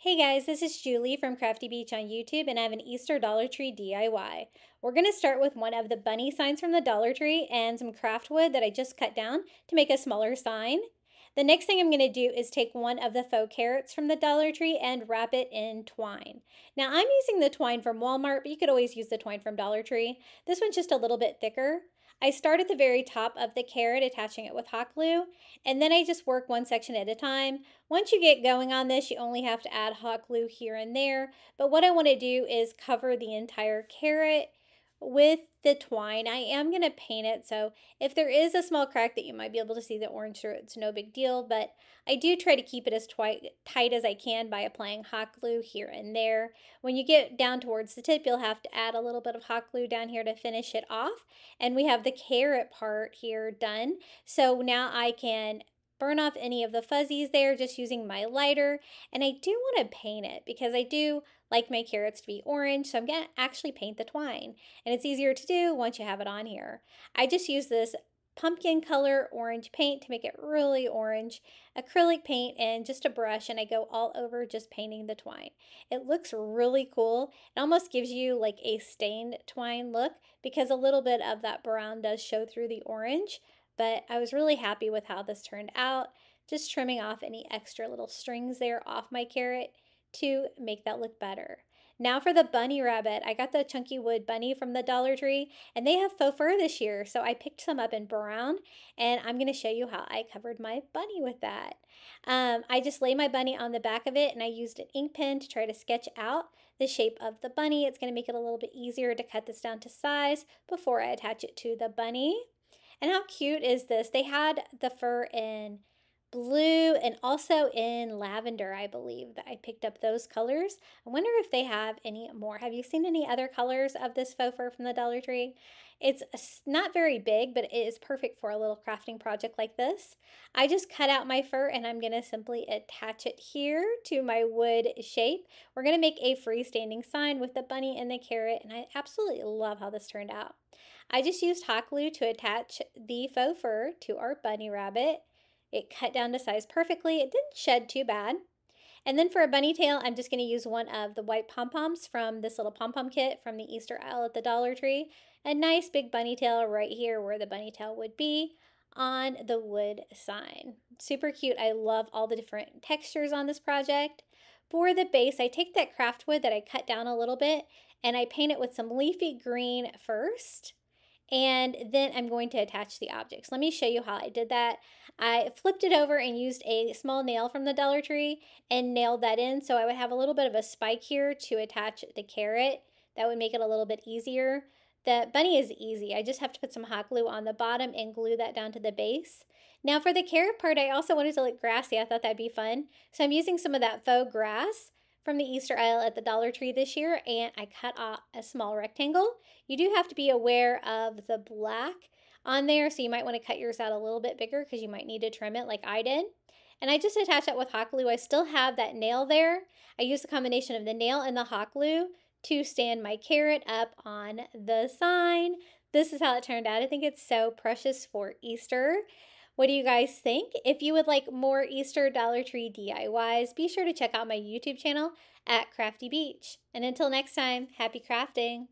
Hey guys, this is Julie from Crafty Beach on YouTube, and I have an Easter Dollar Tree DIY. We're going to start with one of the bunny signs from the Dollar Tree and some craft wood that I just cut down to make a smaller sign. The next thing I'm going to do is take one of the faux carrots from the Dollar Tree and wrap it in twine. Now I'm using the twine from Walmart, but you could always use the twine from Dollar Tree. This one's just a little bit thicker. I start at the very top of the carrot, attaching it with hot glue, and then I just work one section at a time. Once you get going on this, you only have to add hot glue here and there, but what I want to do is cover the entire carrot with the twine. I am going to paint it, so if there is a small crack that you might be able to see the orange through, it's no big deal, but I do try to keep it as tight as I can by applying hot glue here and there. When you get down towards the tip, you'll have to add a little bit of hot glue down here to finish it off, and we have the carrot part here done. So now I can burn off any of the fuzzies there just using my lighter, and I do want to paint it because I do like my carrots to be orange, so I'm going to actually paint the twine, and it's easier to do once you have it on here. I just use this pumpkin color orange paint to make it really orange, acrylic paint, and just a brush, and I go all over just painting the twine. It looks really cool. It almost gives you like a stained twine look because a little bit of that brown does show through the orange, but I was really happy with how this turned out, just trimming off any extra little strings there off my carrot to make that look better. Now for the bunny rabbit, I got the chunky wood bunny from the Dollar Tree, and they have faux fur this year, so I picked some up in brown, and I'm going to show you how I covered my bunny with that. I just lay my bunny on the back of it, and I used an ink pen to try to sketch out the shape of the bunny. It's going to make it a little bit easier to cut this down to size before I attach it to the bunny. And how cute is this? They had the fur in blue and also in lavender, I believe, that I picked up those colors. I wonder if they have any more. Have you seen any other colors of this faux fur from the Dollar Tree? It's not very big, but it is perfect for a little crafting project like this. I just cut out my fur and I'm going to simply attach it here to my wood shape. We're going to make a freestanding sign with the bunny and the carrot, and I absolutely love how this turned out. I just used hot glue to attach the faux fur to our bunny rabbit. It cut down to size perfectly. It didn't shed too bad. And then for a bunny tail, I'm just going to use one of the white pom-poms from this little pom-pom kit from the Easter aisle at the Dollar Tree. A nice big bunny tail right here where the bunny tail would be on the wood sign. Super cute. I love all the different textures on this project. For the base, I take that craft wood that I cut down a little bit and I paint it with some leafy green first. And then I'm going to attach the objects. Let me show you how I did that. I flipped it over and used a small nail from the Dollar Tree and nailed that in, so I would have a little bit of a spike here to attach the carrot. That would make it a little bit easier. The bunny is easy. I just have to put some hot glue on the bottom and glue that down to the base. Now for the carrot part, I also wanted to look grassy. I thought that'd be fun. So I'm using some of that faux grass from the Easter aisle at the Dollar Tree this year, and I cut off a small rectangle. You do have to be aware of the black on there, so you might want to cut yours out a little bit bigger because you might need to trim it like I did. And I just attached that with hot glue. I still have that nail there. I used the combination of the nail and the hot glue to stand my carrot up on the sign. This is how it turned out. I think it's so precious for Easter. What do you guys think? If you would like more Easter Dollar Tree DIYs, be sure to check out my YouTube channel at Crafty Beach. And until next time, happy crafting!